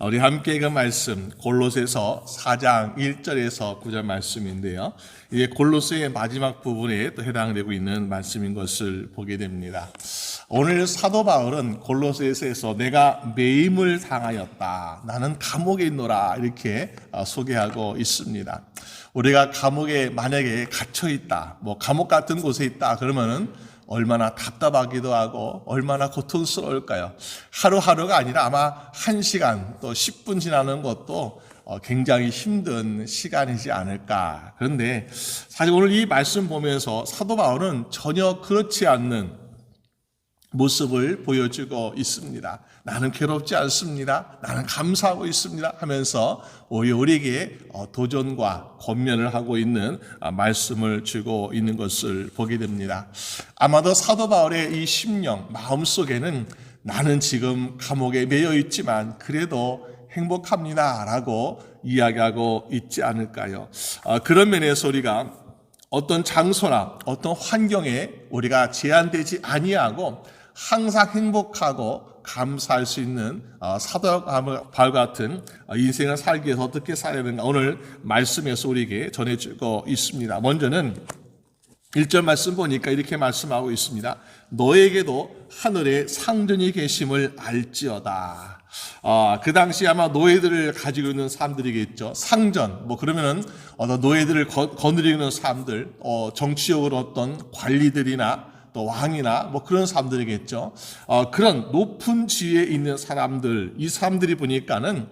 우리 함께 그 말씀 골로새서 4장 1절에서 9절 말씀인데요. 이게 골로새의 마지막 부분에 또 해당되고 있는 말씀인 것을 보게 됩니다. 오늘 사도 바울은 골로새에서 내가 매임을 당하였다. 나는 감옥에 있노라. 이렇게 소개하고 있습니다. 우리가 감옥에 만약에 갇혀 있다. 감옥 같은 곳에 있다. 그러면은 얼마나 답답하기도 하고 얼마나 고통스러울까요? 하루하루가 아니라 아마 1시간 또 10분 지나는 것도 굉장히 힘든 시간이지 않을까. 그런데 사실 오늘 이 말씀 보면서 사도 바울은 전혀 그렇지 않는 모습을 보여주고 있습니다. 나는 괴롭지 않습니다. 나는 감사하고 있습니다 하면서 오히려 우리에게 도전과 권면을 하고 있는 말씀을 주고 있는 것을 보게 됩니다. 아마도 사도 바울의 이 심령, 마음속에는 나는 지금 감옥에 매여 있지만 그래도 행복합니다 라고 이야기하고 있지 않을까요? 그런 면에서 우리가 어떤 장소나 어떤 환경에 우리가 제한되지 아니하고 항상 행복하고 감사할 수 있는 사도 바울 같은 인생을 살기 위해서 어떻게 살아야 되는가 오늘 말씀에서 우리에게 전해주고 있습니다. 먼저는 1절 말씀 보니까 이렇게 말씀하고 있습니다. 너에게도 하늘에 상전이 계심을 알지어다. 그 당시 아마 노예들을 가지고 있는 사람들이겠죠. 상전, 그러면은 노예들을 거느리는 사람들, 정치적으로 어떤 관리들이나 또 왕이나 그런 사람들이겠죠. 그런 높은 지위에 있는 사람들, 이 사람들이 보니까는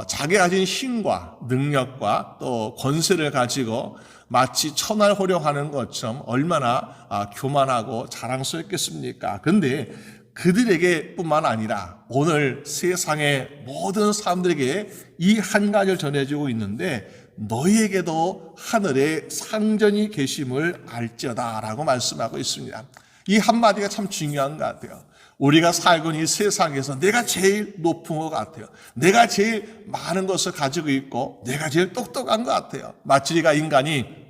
자기가 가진 힘과 능력과 또 권세를 가지고 마치 천하를 호령하는 것처럼 얼마나 교만하고 자랑스럽겠습니까? 그런데 그들에게 뿐만 아니라 오늘 세상의 모든 사람들에게 이 한 가지를 전해주고 있는데 너희에게도 하늘에 상전이 계심을 알지어다 라고 말씀하고 있습니다. 이 한마디가 참 중요한 것 같아요. 우리가 살고 있는 이 세상에서 내가 제일 높은 것 같아요. 내가 제일 많은 것을 가지고 있고 내가 제일 똑똑한 것 같아요. 마치 우리가 인간이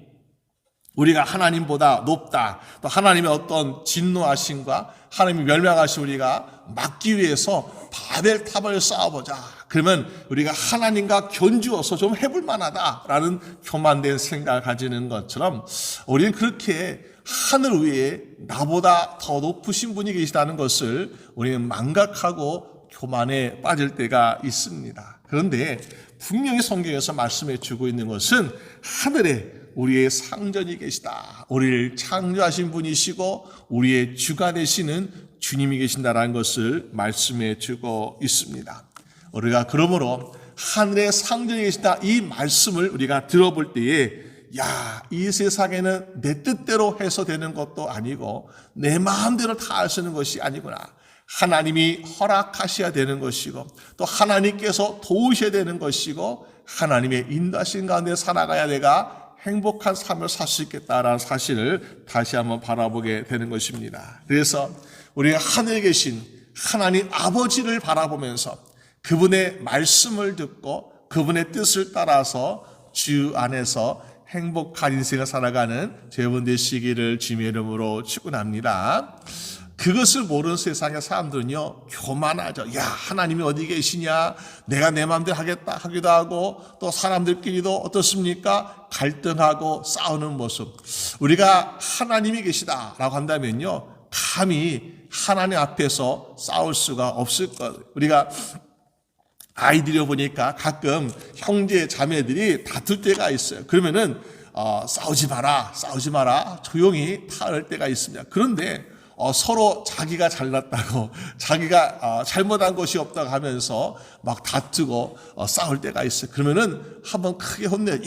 우리가 하나님보다 높다. 또 하나님의 어떤 진노하심과 하나님이 멸망하신 우리가 막기 위해서 바벨탑을 쌓아보자. 그러면 우리가 하나님과 견주어서 좀 해볼 만하다라는 교만된 생각을 가지는 것처럼 우리는 그렇게 하늘 위에 나보다 더 높으신 분이 계시다는 것을 우리는 망각하고 교만에 빠질 때가 있습니다. 그런데 분명히 성경에서 말씀해 주고 있는 것은 하늘에 우리의 상전이 계시다. 우리를 창조하신 분이시고 우리의 주가 되시는 주님이 계신다라는 것을 말씀해 주고 있습니다. 우리가 그러므로 하늘의 상전이 계시다 이 말씀을 우리가 들어볼 때에 이 세상에는 내 뜻대로 해서 되는 것도 아니고 내 마음대로 다 할 수 있는 것이 아니구나. 하나님이 허락하셔야 되는 것이고 또 하나님께서 도우셔야 되는 것이고 하나님의 인도하신 가운데 살아가야 내가 행복한 삶을 살 수 있겠다라는 사실을 다시 한번 바라보게 되는 것입니다. 그래서 우리가 하늘에 계신 하나님 아버지를 바라보면서 그분의 말씀을 듣고 그분의 뜻을 따라서 주 안에서 행복한 인생을 살아가는 여러분 되시기를 주님의 이름으로 축원합니다. 그것을 모르는 세상의 사람들은요 교만하죠. 하나님이 어디 계시냐, 내가 내 마음대로 하겠다 하기도 하고 또 사람들끼리도 어떻습니까? 갈등하고 싸우는 모습. 우리가 하나님이 계시다라고 한다면요 감히 하나님 앞에서 싸울 수가 없을 것. 우리가 아이들이 보니까 가끔 형제 자매들이 다툴 때가 있어요. 그러면은 싸우지 마라 조용히 타을 때가 있습니다. 그런데 서로 자기가 잘났다고 자기가 잘못한 것이 없다고 하면서 막 다투고 싸울 때가 있어요. 그러면은 한번 크게 혼내요.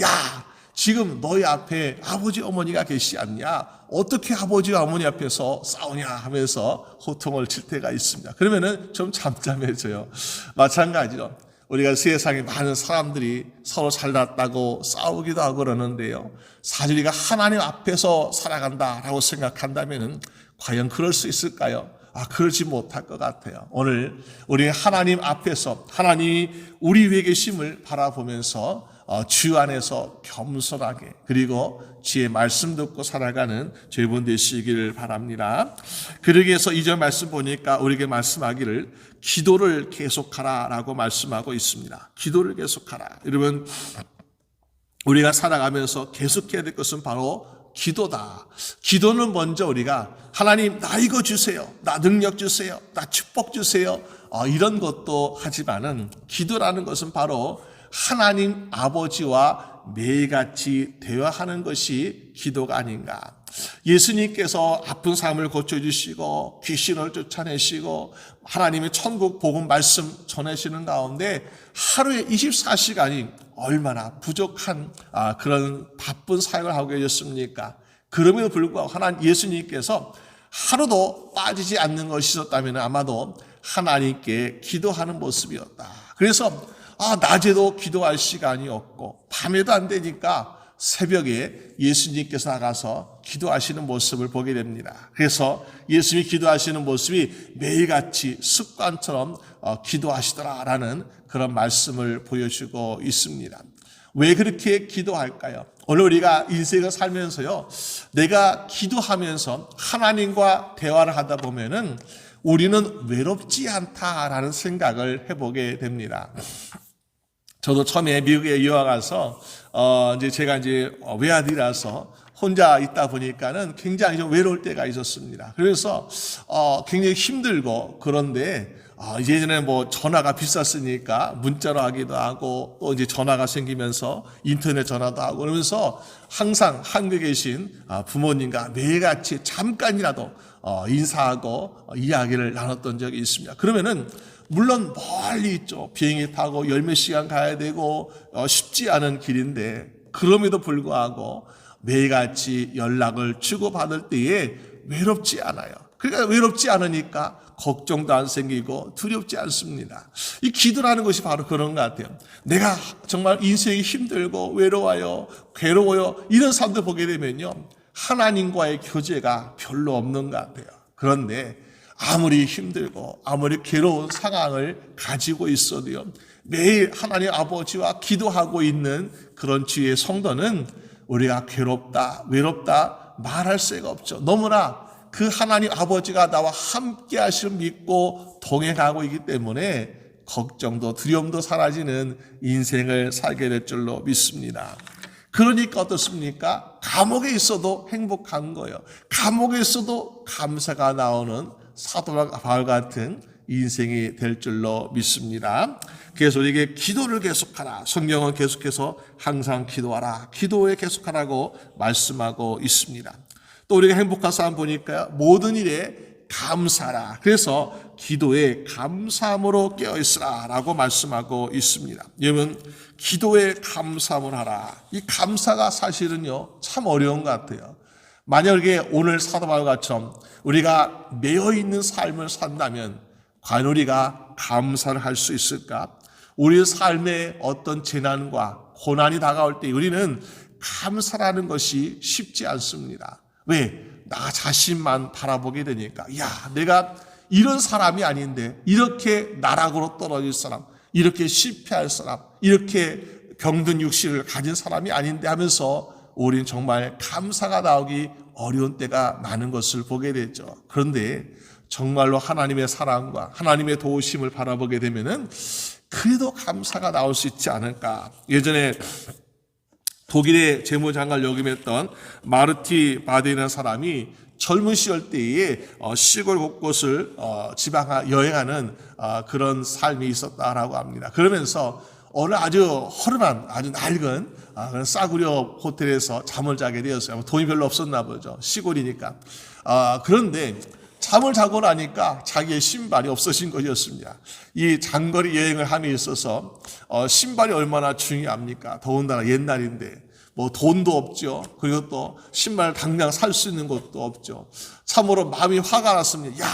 지금 너희 앞에 아버지 어머니가 계시지 않냐? 어떻게 아버지 어머니 앞에서 싸우냐 하면서 호통을 칠 때가 있습니다. 그러면은 좀 잠잠해져요. 마찬가지로 우리가 세상에 많은 사람들이 서로 잘났다고 싸우기도 하고 그러는데요. 사실 우리가 하나님 앞에서 살아간다라고 생각한다면은 과연 그럴 수 있을까요? 그러지 못할 것 같아요. 오늘 우리 하나님 앞에서 하나님이 우리 위에 계심을 바라보면서 주 안에서 겸손하게 그리고 주의 말씀 듣고 살아가는 저희분 되시기를 바랍니다. 그러기 위해서 2절 말씀 보니까 우리에게 말씀하기를 기도를 계속하라라고 말씀하고 있습니다. 기도를 계속하라. 여러분, 우리가 살아가면서 계속해야 될 것은 바로 기도다. 기도는 먼저 우리가 하나님 나 이거 주세요. 나 능력 주세요. 나 축복 주세요. 이런 것도 하지만은 기도라는 것은 바로 하나님 아버지와 매일같이 대화하는 것이 기도가 아닌가. 예수님께서 아픈 사람을 고쳐주시고 귀신을 쫓아내시고 하나님의 천국 복음 말씀 전하시는 가운데 하루에 24시간이 얼마나 부족한 그런 바쁜 사역을 하고 계셨습니까? 그럼에도 불구하고 하나님 예수님께서 하루도 빠지지 않는 것이 있었다면 아마도 하나님께 기도하는 모습이었다. 그래서 낮에도 기도할 시간이 없고 밤에도 안 되니까 새벽에 예수님께서 나가서 기도하시는 모습을 보게 됩니다. 그래서 예수님이 기도하시는 모습이 매일같이 습관처럼 기도하시더라라는 그런 말씀을 보여주고 있습니다. 왜 그렇게 기도할까요? 오늘 우리가 인생을 살면서요, 내가 기도하면서 하나님과 대화를 하다 보면은 우리는 외롭지 않다라는 생각을 해보게 됩니다. 저도 처음에 미국에 유학 가서 제가 외아들이라서 혼자 있다 보니까는 굉장히 좀 외로울 때가 있었습니다. 그래서 굉장히 힘들고 그런데 예전에 전화가 비쌌으니까 문자로 하기도 하고 또 이제 전화가 생기면서 인터넷 전화도 하고 그러면서 항상 한국에 계신 부모님과 매일같이 잠깐이라도 인사하고 이야기를 나눴던 적이 있습니다. 그러면은 물론 멀리 있죠. 비행기 타고 열몇 시간 가야 되고 쉽지 않은 길인데 그럼에도 불구하고 매일같이 연락을 주고받을 때에 외롭지 않아요. 그러니까 외롭지 않으니까 걱정도 안 생기고 두렵지 않습니다. 이 기도라는 것이 바로 그런 것 같아요. 내가 정말 인생이 힘들고 외로워요, 괴로워요 이런 사람들 보게 되면요, 하나님과의 교제가 별로 없는 것 같아요. 그런데 아무리 힘들고 아무리 괴로운 상황을 가지고 있어도요, 매일 하나님 아버지와 기도하고 있는 그런 주의 성도는 우리가 괴롭다, 외롭다 말할 수가 없죠. 너무나 그 하나님 아버지가 나와 함께 하심을 믿고 동행하고 있기 때문에 걱정도 두려움도 사라지는 인생을 살게 될 줄로 믿습니다. 그러니까 어떻습니까? 감옥에 있어도 행복한 거예요. 감옥에 있어도 감사가 나오는 사도 바울 같은 인생이 될 줄로 믿습니다. 그래서 우리에게 기도를 계속하라. 성경은 계속해서 항상 기도하라. 기도에 계속하라고 말씀하고 있습니다. 또 우리가 행복한 사람 보니까 모든 일에 감사라. 그래서 기도에 감사함으로 깨어있으라 라고 말씀하고 있습니다. 여러분, 기도에 감사함을 하라. 이 감사가 사실은요, 참 어려운 것 같아요. 만약에 오늘 사도 바울처럼 우리가 매여있는 삶을 산다면 과연 우리가 감사를 할 수 있을까? 우리 삶에 어떤 재난과 고난이 다가올 때 우리는 감사라는 것이 쉽지 않습니다. 왜? 나 자신만 바라보게 되니까. 내가 이런 사람이 아닌데, 이렇게 나락으로 떨어질 사람, 이렇게 실패할 사람, 이렇게 병든 육신을 가진 사람이 아닌데 하면서 우리는 정말 감사가 나오기 어려운 때가 많은 것을 보게 되죠. 그런데 정말로 하나님의 사랑과 하나님의 도우심을 바라보게 되면은 그래도 감사가 나올 수 있지 않을까. 예전에 독일의 재무장관을 역임했던 마르티 바데라는 사람이 젊은 시절 때에 시골 곳곳을 지방 여행하는 그런 삶이 있었다라고 합니다. 그러면서 어느 아주 허름한 아주 낡은 그런 싸구려 호텔에서 잠을 자게 되었어요. 돈이 별로 없었나 보죠. 시골이니까. 그런데 잠을 자고 나니까 자기의 신발이 없어진 것이었습니다. 이 장거리 여행을 함에 있어서 신발이 얼마나 중요합니까? 더군다나 옛날인데 돈도 없죠. 그리고 또 신발을 당장 살 수 있는 것도 없죠. 참으로 마음이 화가 났습니다.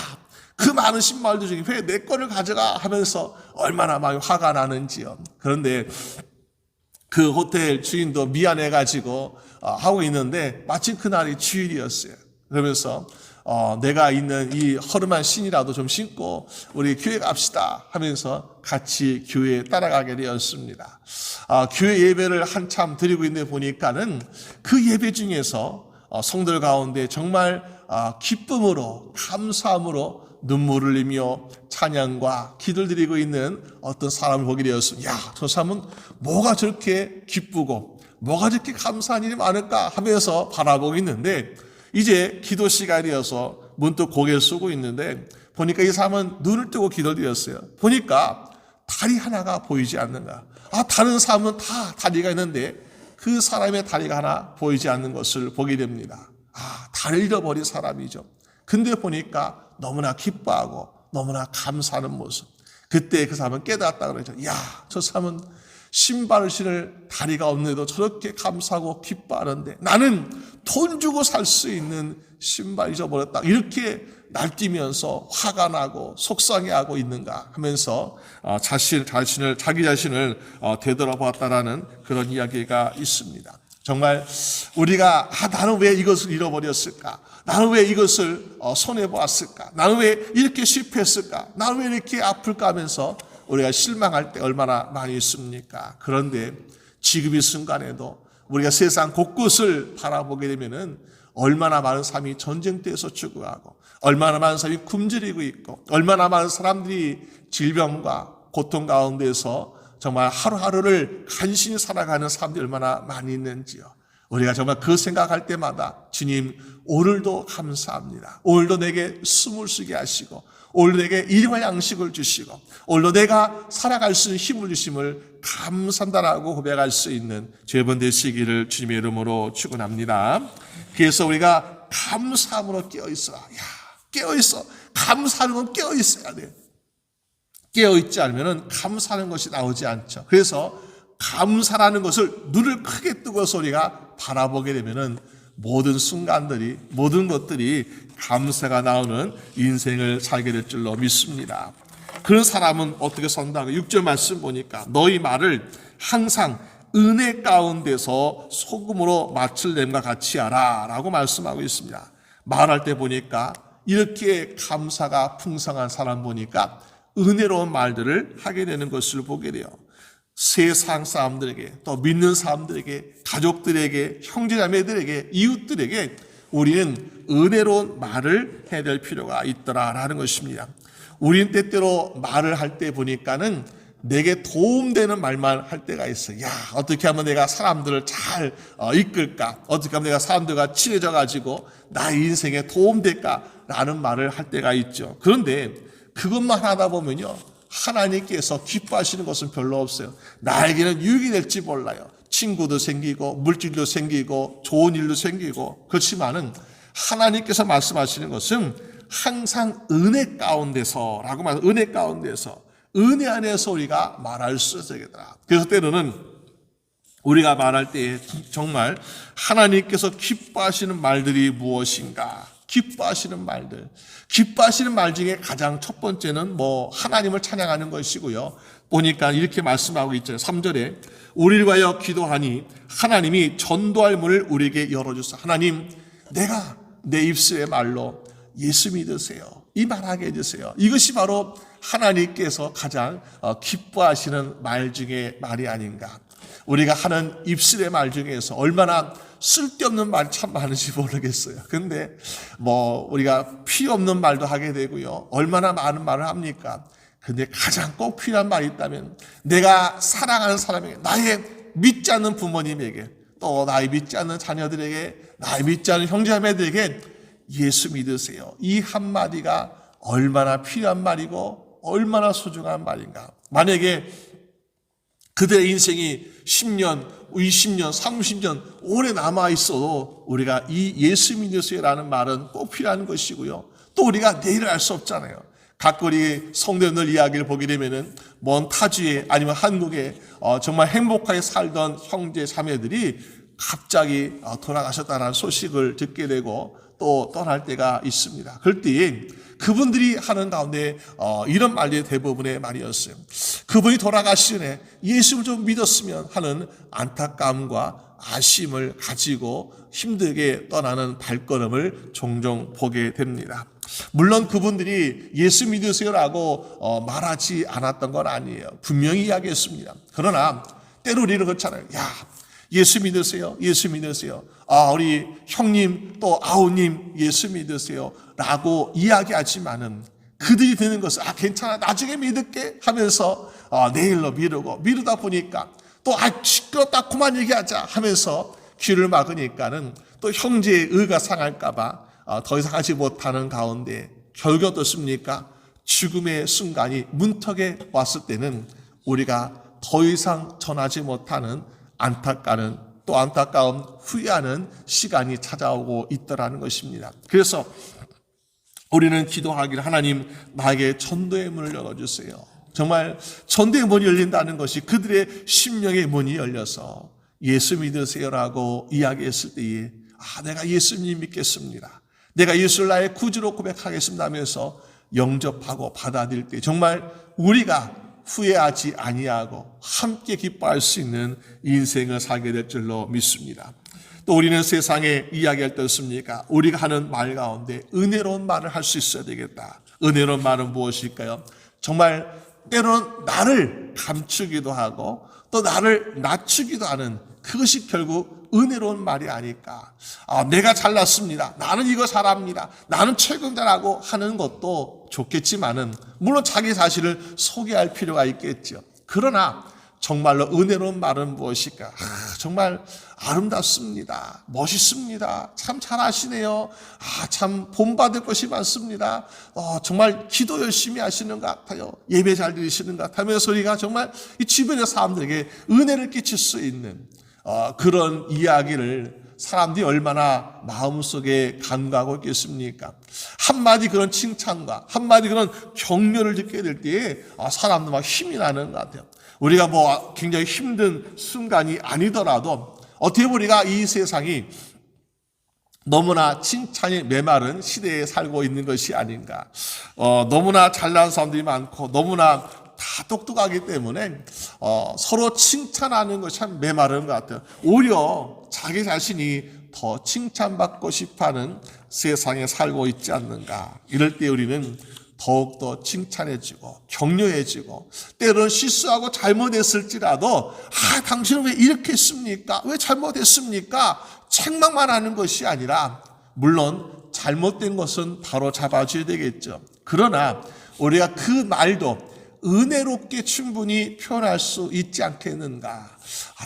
그 많은 신발들 중에 왜 내 거를 가져가 하면서 얼마나 마음이 화가 나는지요. 그런데 그 호텔 주인도 미안해가지고 하고 있는데 마침 그날이 주일이었어요. 그러면서 내가 있는 이 허름한 신이라도 좀 신고 우리 교회 갑시다 하면서 같이 교회에 따라가게 되었습니다. 교회 예배를 한참 드리고 있는데 보니까는 그 예배 중에서 성도들 가운데 정말 기쁨으로 감사함으로 눈물을 흘리며 찬양과 기도를 드리고 있는 어떤 사람을 보게 되었습니다. 야, 저 사람은 뭐가 저렇게 기쁘고 뭐가 저렇게 감사한 일이 많을까 하면서 바라보고 있는데 이제 기도 시간이어서 문득 고개를 숙고 있는데 보니까 이 사람은 눈을 뜨고 기도를 드렸어요. 보니까 다리 하나가 보이지 않는가. 다른 사람은 다 다리가 있는데 그 사람의 다리가 하나 보이지 않는 것을 보게 됩니다. 다리를 잃어버린 사람이죠. 근데 보니까 너무나 기뻐하고 너무나 감사하는 모습. 그때 그 사람은 깨달았다 그러죠. 야, 저 사람은 신발을 신을 다리가 없는데도 저렇게 감사하고 기뻐하는데 나는 돈 주고 살 수 있는 신발 잊어버렸다. 이렇게 날뛰면서 화가 나고 속상해하고 있는가 하면서 자기 자신을 되돌아보았다라는 그런 이야기가 있습니다. 정말 우리가 나는 왜 이것을 잃어버렸을까? 나는 왜 이것을 손해보았을까? 나는 왜 이렇게 실패했을까? 나는 왜 이렇게 아플까 하면서 우리가 실망할 때 얼마나 많이 있습니까? 그런데 지금 이 순간에도 우리가 세상 곳곳을 바라보게 되면은 얼마나 많은 사람이 전쟁터에서 죽어가고 얼마나 많은 사람이 굶주리고 있고 얼마나 많은 사람들이 질병과 고통 가운데서 정말 하루하루를 간신히 살아가는 사람들이 얼마나 많이 있는지요. 우리가 정말 그 생각할 때마다 주님 오늘도 감사합니다. 오늘도 내게 숨을 쉬게 하시고 오늘도 내게 일용할 양식을 주시고 오늘도 내가 살아갈 수 있는 힘을 주심을 감사한다라고 고백할 수 있는 죄번 되시기를 주님의 이름으로 축원합니다. 그래서 우리가 감사함으로 깨어있어라. 깨어있어. 감사하는 건 깨어있어야 돼. 깨어있지 않으면 감사하는 것이 나오지 않죠. 그래서 감사라는 것을 눈을 크게 뜨고서 우리가 바라보게 되면은 모든 순간들이, 모든 것들이 감사가 나오는 인생을 살게 될 줄로 믿습니다. 그런 사람은 어떻게 산다고 6절 말씀 보니까 너희 말을 항상 은혜 가운데서 소금으로 맛을 냄과 같이 하라 라고 말씀하고 있습니다. 말할 때 보니까 이렇게 감사가 풍성한 사람 보니까 은혜로운 말들을 하게 되는 것을 보게 돼요. 세상 사람들에게 또 믿는 사람들에게 가족들에게 형제자매들에게 이웃들에게 우리는 은혜로운 말을 해야 될 필요가 있더라라는 것입니다. 우리는 때때로 말을 할 때 보니까는 내게 도움되는 말만 할 때가 있어요. 어떻게 하면 내가 사람들을 잘 이끌까? 어떻게 하면 내가 사람들과 친해져 가지고 나의 인생에 도움될까라는 말을 할 때가 있죠. 그런데 그것만 하다 보면요, 하나님께서 기뻐하시는 것은 별로 없어요. 나에게는 유익이 될지 몰라요. 친구도 생기고 물질도 생기고 좋은 일도 생기고 그렇지만은 하나님께서 말씀하시는 것은 항상 은혜 가운데서라고 말해요. 은혜 가운데서 은혜 안에서 우리가 말할 수 있어야 되더라. 그래서 때로는 우리가 말할 때 정말 하나님께서 기뻐하시는 말들이 무엇인가? 기뻐하시는 말들. 기뻐하시는 말 중에 가장 첫 번째는 하나님을 찬양하는 것이고요. 보니까 이렇게 말씀하고 있잖아요. 3절에 우리를 위하여 기도하니 하나님이 전도할 문을 우리에게 열어주소서. 하나님, 내가 내 입술의 말로 예수 믿으세요. 이 말하게 해주세요. 이것이 바로 하나님께서 가장 기뻐하시는 말 중에 말이 아닌가. 우리가 하는 입술의 말 중에서 얼마나 쓸데없는 말이 참 많은지 모르겠어요. 근데 우리가 필요 없는 말도 하게 되고요. 얼마나 많은 말을 합니까? 근데 가장 꼭 필요한 말이 있다면 내가 사랑하는 사람에게, 나의 믿지 않는 부모님에게, 또 나의 믿지 않는 자녀들에게, 나의 믿지 않는 형제자매들에게 예수 믿으세요. 이 한마디가 얼마나 필요한 말이고 얼마나 소중한 말인가. 만약에 그들의 인생이 10년, 20년, 30년 오래 남아있어도 우리가 이 예수 믿으세요라는 말은 꼭 필요한 것이고요. 또 우리가 내일을 알 수 없잖아요. 각거리 성도들 이야기를 보게 되면은 먼 타지에 아니면 한국에 정말 행복하게 살던 형제 자매들이 갑자기 돌아가셨다는 소식을 듣게 되고 또 떠날 때가 있습니다. 그럴 때 그분들이 하는 가운데 이런 말이 대부분의 말이었어요. 그분이 돌아가시네 예수를 좀 믿었으면 하는 안타까움과 아쉬움을 가지고 힘들게 떠나는 발걸음을 종종 보게 됩니다. 물론 그분들이 예수 믿으세요라고 말하지 않았던 건 아니에요. 분명히 이야기했습니다. 그러나 때로 우리는 그렇잖아요. 야, 예수 믿으세요? 예수 믿으세요? 우리 형님 또 아우님 예수 믿으세요? 라고 이야기하지만은 그들이 드는 것은 괜찮아 나중에 믿을게 하면서 내일로 미루다 보니까 또 시끄럽다 그만 얘기하자 하면서 귀를 막으니까는 또 형제의 의가 상할까봐 더 이상 하지 못하는 가운데 결국 어떻습니까? 죽음의 순간이 문턱에 왔을 때는 우리가 더 이상 전하지 못하는 안타까운 후회하는 시간이 찾아오고 있더라는 것입니다. 그래서 우리는 기도하기를 하나님 나에게 전도의 문을 열어주세요. 정말 전도의 문이 열린다는 것이 그들의 심령의 문이 열려서 예수 믿으세요라고 이야기했을 때에 내가 예수님 믿겠습니다. 내가 예수를 나의 구주로 고백하겠습니다 하면서 영접하고 받아들일 때 정말 우리가 후회하지 아니하고 함께 기뻐할 수 있는 인생을 살게 될 줄로 믿습니다. 또 우리는 세상에 이야기할 때 어떻습니까? 우리가 하는 말 가운데 은혜로운 말을 할 수 있어야 되겠다. 은혜로운 말은 무엇일까요? 정말 때로는 나를 감추기도 하고 또 나를 낮추기도 하는 그것이 결국 은혜로운 말이 아닐까. 내가 잘났습니다. 나는 이거 잘합니다. 나는 최고다라고 하는 것도 좋겠지만은 물론 자기 자신을 소개할 필요가 있겠죠. 그러나 정말로 은혜로운 말은 무엇일까? 정말 아름답습니다. 멋있습니다. 참 잘하시네요. 참 본받을 것이 많습니다. 정말 기도 열심히 하시는 것 같아요. 예배 잘 드리시는 것 같아면서 우리가 정말 이 주변의 사람들에게 은혜를 끼칠 수 있는 그런 이야기를 사람들이 얼마나 마음속에 간과하고 있겠습니까? 한마디 그런 칭찬과 한마디 그런 격려를 듣게 될 때에 사람도 막 힘이 나는 것 같아요. 우리가 굉장히 힘든 순간이 아니더라도 어떻게 보면 우리가 이 세상이 너무나 칭찬이 메마른 시대에 살고 있는 것이 아닌가. 너무나 잘난 사람들이 많고 너무나 다 똑똑하기 때문에 서로 칭찬하는 것이 참 메마른 것 같아요. 오히려 자기 자신이 더 칭찬받고 싶어하는 세상에 살고 있지 않는가. 이럴 때 우리는 더욱더 칭찬해지고 격려해지고 때로는 실수하고 잘못했을지라도 당신은 왜 이렇게 했습니까? 왜 잘못했습니까? 책망만 하는 것이 아니라 물론 잘못된 것은 바로 잡아줘야 되겠죠. 그러나 우리가 그 말도 은혜롭게 충분히 표현할 수 있지 않겠는가.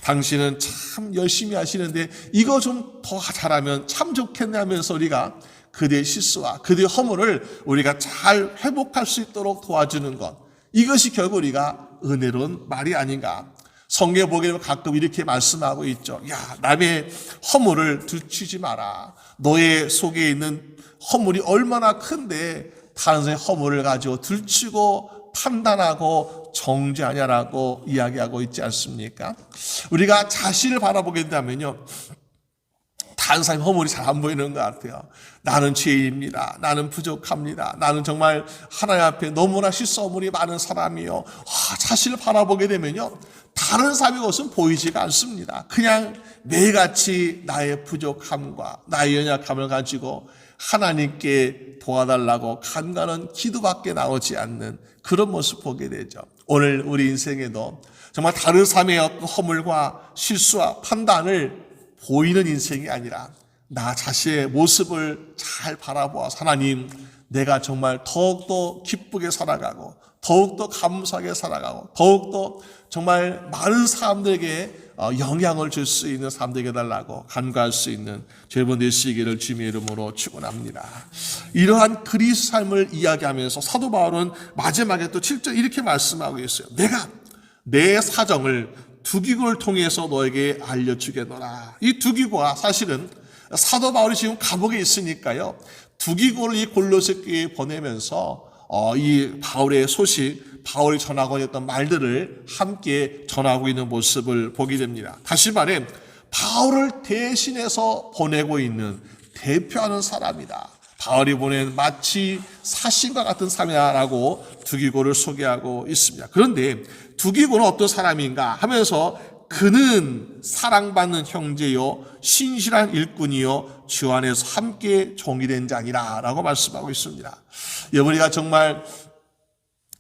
당신은 참 열심히 하시는데 이거 좀 더 잘하면 참 좋겠네 하면서 우리가 그대의 실수와 그대의 허물을 우리가 잘 회복할 수 있도록 도와주는 것. 이것이 결국 우리가 은혜로운 말이 아닌가. 성경에 보게 되면 가끔 이렇게 말씀하고 있죠. 남의 허물을 들추지 마라. 너의 속에 있는 허물이 얼마나 큰데 다른 사람의 허물을 가지고 들추고 판단하고 정죄하냐라고 이야기하고 있지 않습니까? 우리가 자신을 바라보게 된다면요. 다른 사람의 허물이 잘 안 보이는 것 같아요. 나는 죄인입니다. 나는 부족합니다. 나는 정말 하나님 앞에 너무나 실수허물이 많은 사람이요. 자신을 바라보게 되면요. 다른 사람의 것은 보이지가 않습니다. 그냥 매일같이 나의 부족함과 나의 연약함을 가지고 하나님께 도와달라고 간간한 기도밖에 나오지 않는 그런 모습 보게 되죠. 오늘 우리 인생에도 정말 다른 사람의 허물과 실수와 판단을 보이는 인생이 아니라 나 자신의 모습을 잘 바라보아 하나님 내가 정말 더욱더 기쁘게 살아가고 더욱더 감사하게 살아가고 더욱더 정말 많은 사람들에게 영향을 줄 수 있는 사람들에게 달라고 간구할 수 있는 여러분 되시기를 주님의 이름으로 축원합니다. 이러한 그리스도 삶을 이야기하면서 사도 바울은 마지막에 또 7절 이렇게 말씀하고 있어요. 내가 내 사정을 두기고를 통해서 너에게 알려주겠노라. 이 두기고가 사실은 사도 바울이 지금 감옥에 있으니까요. 두기고를 이 골로새 교회에 보내면서 이 바울의 소식, 바울이 전하고 있던 말들을 함께 전하고 있는 모습을 보게 됩니다. 다시 말해 바울을 대신해서 보내고 있는 대표하는 사람이다. 바울이 보낸 마치 사신과 같은 사람이라고 두기고를 소개하고 있습니다. 그런데 두기고는 어떤 사람인가 하면서 그는 사랑받는 형제요 신실한 일꾼이요 주 안에서 함께 종이 된 자니라 라고 말씀하고 있습니다. 우리가 정말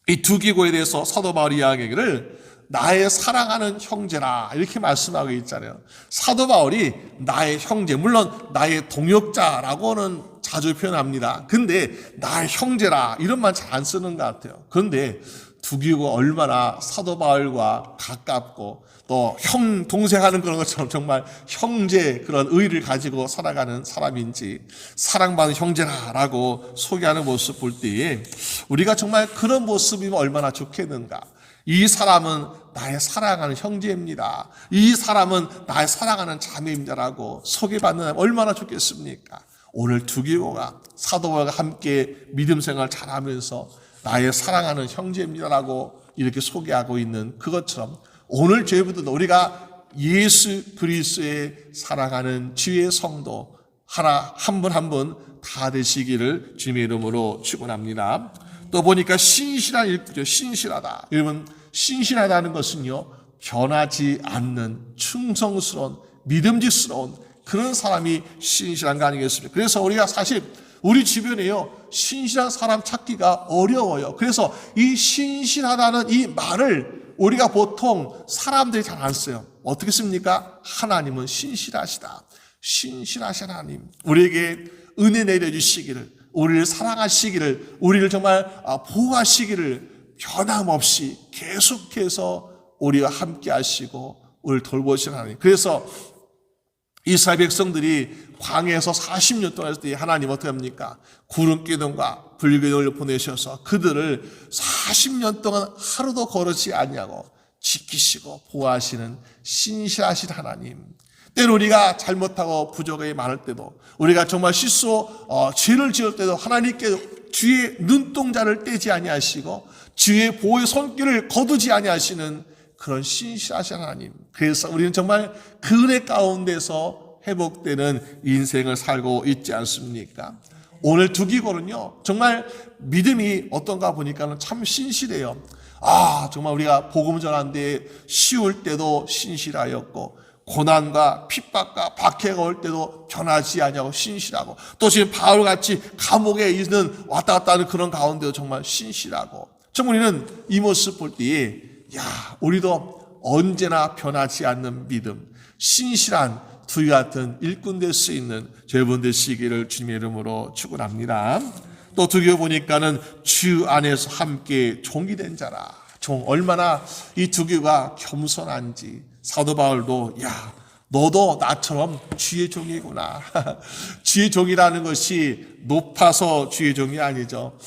이 두 기고에 대해서 사도 바울이 이야기하기를 나의 사랑하는 형제라 이렇게 말씀하고 있잖아요. 사도 바울이 나의 형제, 물론 나의 동역자라고는 자주 표현합니다. 근데 나의 형제라 이런 말 잘 안 쓰는 것 같아요. 그런데 두 기고가 얼마나 사도 바울과 가깝고 또 형, 동생 하는 그런 것처럼 정말 형제 그런 의의를 가지고 살아가는 사람인지 사랑받는 형제라라고 소개하는 모습 볼 때에 우리가 정말 그런 모습이면 얼마나 좋겠는가. 이 사람은 나의 사랑하는 형제입니다. 이 사람은 나의 사랑하는 자매입니다라고 소개받는 얼마나 좋겠습니까? 오늘 두 기고가 사도 바울과 함께 믿음 생활 잘하면서 나의 사랑하는 형제입니다라고 이렇게 소개하고 있는 그것처럼 오늘 저희부터도 우리가 예수 그리스도의 사랑하는 주의 성도 하나 한 분 한 분 다 되시기를 주님의 이름으로 축원합니다. 또 보니까 신실한 일꾼이죠. 신실하다. 여러분 신실하다는 것은요 변하지 않는 충성스러운 믿음직스러운 그런 사람이 신실한 거 아니겠습니까? 그래서 우리가 사실 우리 주변에요 신실한 사람 찾기가 어려워요. 그래서 이 신실하다는 이 말을 우리가 보통 사람들이 잘 안 써요. 어떻게 씁니까? 하나님은 신실하시다. 신실하신 하나님 우리에게 은혜 내려주시기를 우리를 사랑하시기를 우리를 정말 보호하시기를 변함없이 계속해서 우리와 함께 하시고 우리를 돌보시는 하나님. 그래서 이스라엘 백성들이 광야에서 40년 동안 했을 때 하나님 어떻게 합니까? 구름 기둥과 불기둥을 보내셔서 그들을 40년 동안 하루도 거르지 않냐고 지키시고 보호하시는 신실하신 하나님. 때로 우리가 잘못하고 부족함이 많을 때도 우리가 정말 죄를 지을 때도 하나님께 주의 눈동자를 떼지 아니하시고 주의 보호의 손길을 거두지 아니하시는 그런 신실하신 하나님. 그래서 우리는 정말 그 은혜 가운데서 회복되는 인생을 살고 있지 않습니까? 오늘 두 기고는요 정말 믿음이 어떤가 보니까 참 신실해요. 정말 우리가 복음 전하는데 쉬울 때도 신실하였고 고난과 핍박과 박해가 올 때도 변하지 아니하고 신실하고 또 지금 바울같이 감옥에 있는 왔다 갔다 하는 그런 가운데도 정말 신실하고 정말 우리는 이 모습 볼 때에 우리도 언제나 변하지 않는 믿음 신실한 두기 같은 일꾼 될 수 있는 여러분 되시기를 주님의 이름으로 축원합니다. 또 두 개 보니까는 주 안에서 함께 종이 된 자라. 종 얼마나 이 두 개가 겸손한지 사도 바울도 너도 나처럼 주의 종이구나. 주의 종이라는 것이 높아서 주의 종이 아니죠.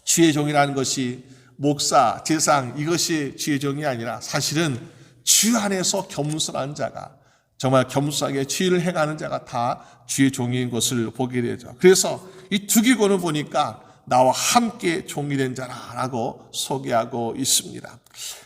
주의 종이라는 것이 목사, 제상 이것이 주의 종이 아니라 사실은 주 안에서 겸손한 자가 정말 겸손하게 주의를 행하는 자가 다 주의 종인 것을 보게 되죠. 그래서 이 두 기고는 보니까 나와 함께 종이 된 자라고 소개하고 있습니다.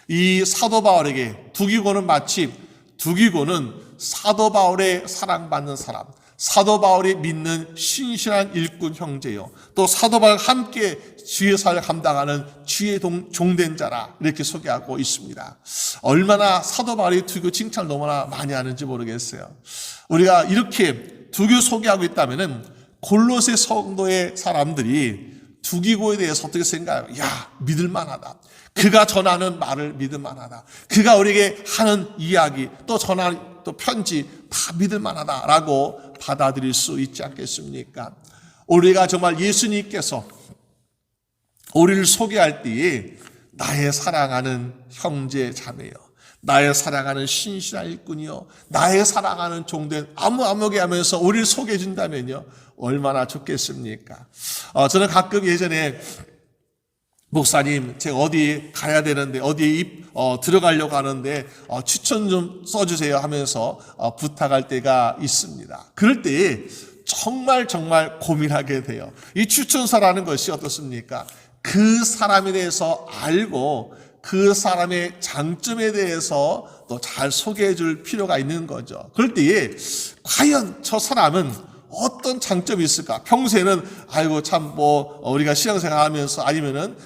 이 사도 바울에게 두 기고는 마치 두 기고는 사도 바울의 사랑받는 사람, 사도 바울이 믿는 신실한 일꾼 형제요. 또 사도 바울과 함께 주의 사역을 감당하는 주의 종된 자라 이렇게 소개하고 있습니다. 얼마나 사도 바울이 두 기고 칭찬을 너무나 많이 하는지 모르겠어요. 우리가 이렇게 두 기고 소개하고 있다면은 골로새 성도의 사람들이 두 기고에 대해서 어떻게 생각해요? 믿을 만하다. 그가 전하는 말을 믿을 만하다. 그가 우리에게 하는 이야기 또 전하는 또 편지 다 믿을 만하다라고 받아들일 수 있지 않겠습니까? 우리가 정말 예수님께서 우리를 소개할 때에 나의 사랑하는 형제 자매요, 나의 사랑하는 신실한 일꾼이요, 나의 사랑하는 종된 아무개 하면서 우리를 소개해 준다면요 얼마나 좋겠습니까? 저는 가끔 예전에 목사님 제가 어디 가야 되는데 어디에 들어가려고 하는데 추천 좀 써주세요 하면서 부탁할 때가 있습니다. 그럴 때에 정말 고민하게 돼요. 이 추천서라는 것이 어떻습니까? 그 사람에 대해서 알고 그 사람의 장점에 대해서 또 잘 소개해 줄 필요가 있는 거죠. 그럴 때에 과연 저 사람은 어떤 장점이 있을까? 평소에는 아이고 참 우리가 신앙생활 하면서 아니면은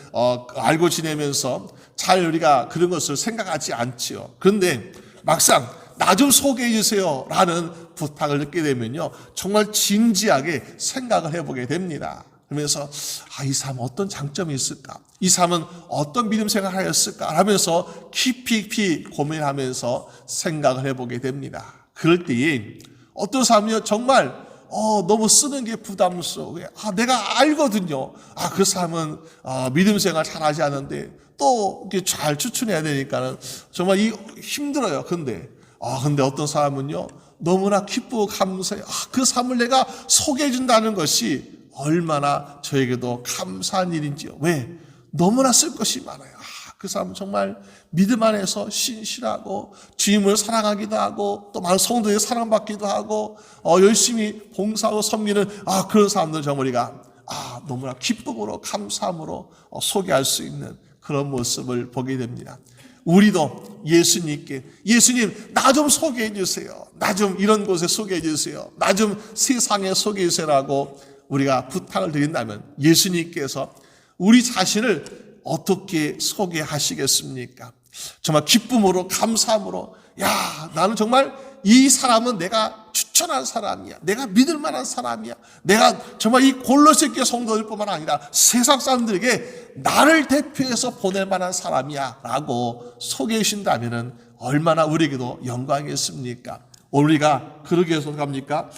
알고 지내면서 잘 우리가 그런 것을 생각하지 않지요. 그런데 막상 나 좀 소개해 주세요라는 부탁을 듣게 되면요, 정말 진지하게 생각을 해보게 됩니다. 그러면서 이 사람은 어떤 장점이 있을까? 이 사람은 어떤 믿음 생활을 하였을까? 하면서 깊이 고민하면서 생각을 해보게 됩니다. 그럴 때에 어떤 사람은요, 정말 너무 쓰는 게 부담스러워. 내가 알거든요. 그 사람은 믿음 생활 잘하지 않은데 또 이렇게 잘 추천해야 되니까는 정말 힘들어요. 근데 어떤 사람은요, 너무나 기쁘고 감사해. 그 사람을 내가 소개해 준다는 것이 얼마나 저에게도 감사한 일인지요. 왜? 너무나 쓸 것이 많아요. 그 사람은 정말 믿음 안에서 신실하고 주님을 사랑하기도 하고 또 많은 성도에게 사랑받기도 하고 열심히 봉사하고 섬기는 그런 사람들 정말 우리가 너무나 기쁨으로 감사함으로 소개할 수 있는 그런 모습을 보게 됩니다. 우리도 예수님께 예수님 나 좀 소개해 주세요. 나 좀 이런 곳에 소개해 주세요. 나 좀 세상에 소개해 주세요라고 우리가 부탁을 드린다면 예수님께서 우리 자신을 어떻게 소개하시겠습니까? 정말 기쁨으로 감사함으로 나는 정말 이 사람은 내가 추천한 사람이야. 내가 믿을 만한 사람이야. 내가 정말 이 골로새 교회 성도들뿐만 아니라 세상 사람들에게 나를 대표해서 보낼 만한 사람이야 라고 소개해 주신다면 얼마나 우리에게도 영광이겠습니까? 우리가 그러기 위해서 갑니까?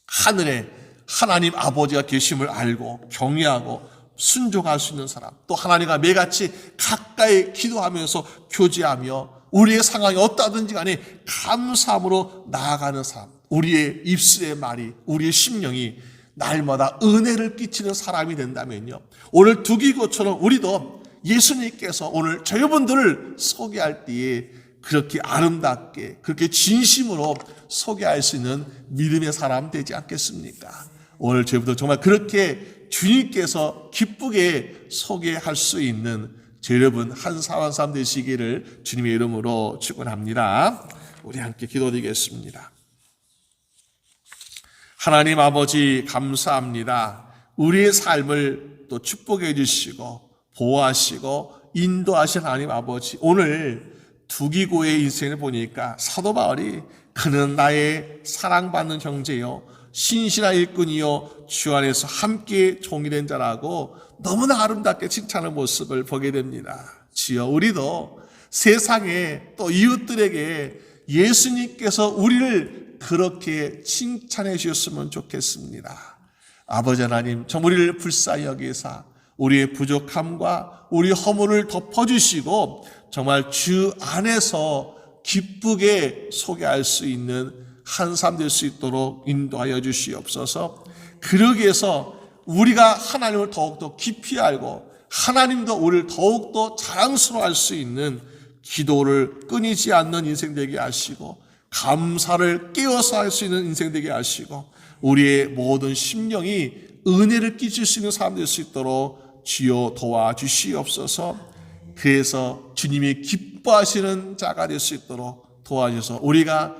하늘에 하나님 아버지가 계심을 알고 경외하고 순종할 수 있는 사람, 또 하나님과 매같이 가까이 기도하면서 교제하며 우리의 상황이 어떠하든지 간에 감사함으로 나아가는 사람, 우리의 입술의 말이, 우리의 심령이 날마다 은혜를 끼치는 사람이 된다면요, 오늘 두기고처럼 우리도 예수님께서 오늘 저여러분들을 소개할 때에 그렇게 아름답게 그렇게 진심으로 소개할 수 있는 믿음의 사람 되지 않겠습니까? 오늘 저희부터 정말 그렇게 주님께서 기쁘게 소개할 수 있는 여러분 한 사람 한 사람 되시기를 주님의 이름으로 축원합니다. 우리 함께 기도드리겠습니다. 하나님 아버지 감사합니다. 우리의 삶을 또 축복해 주시고 보호하시고 인도하신 하나님 아버지, 오늘 두기고의 인생을 보니까 사도 바울이 그는 나의 사랑받는 형제요 신실한 일꾼이요 주 안에서 함께 종이된 자라고 너무나 아름답게 칭찬하는 모습을 보게 됩니다. 주여, 우리도 세상에 또 이웃들에게 예수님께서 우리를 그렇게 칭찬해 주셨으면 좋겠습니다. 아버지 하나님, 정말 우리를 불쌍히 여기사 우리의 부족함과 우리 허물을 덮어주시고 정말 주 안에서 기쁘게 소개할 수 있는 한 사람 될 수 있도록 인도하여 주시옵소서. 그러기 위해서 우리가 하나님을 더욱더 깊이 알고 하나님도 우리를 더욱더 자랑스러워할 수 있는 기도를 끊이지 않는 인생 되게 하시고 감사를 깨워서 할 수 있는 인생 되게 하시고 우리의 모든 심령이 은혜를 끼칠 수 있는 사람 될 수 있도록 주여 도와주시옵소서. 그래서 주님이 기뻐하시는 자가 될 수 있도록 도와주셔서 우리가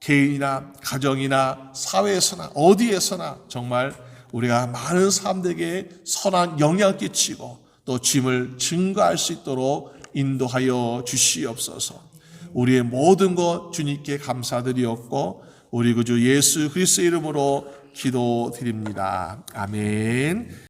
개인이나 가정이나 사회에서나 어디에서나 정말 우리가 많은 사람들에게 선한 영향을 끼치고 또 주님을 증거할 수 있도록 인도하여 주시옵소서. 우리의 모든 것 주님께 감사드리옵고 우리 구주 예수 그리스도의 이름으로 기도드립니다. 아멘.